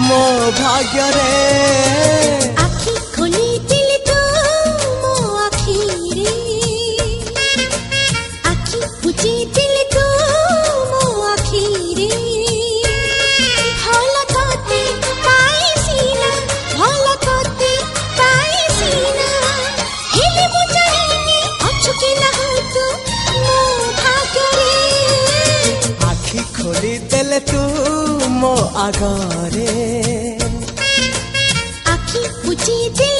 मो भाग्य रे आखि खोली दिल तो मो आखि रे आखि बुझी दिल तो मो आखि रे भल तोते पाइसिना भल तोते पाइसिना हेले मु जानिनी अछु कि ना तू मो भाग्य रे आखि खोली देले तू मो आगरे आखि बुझी दिल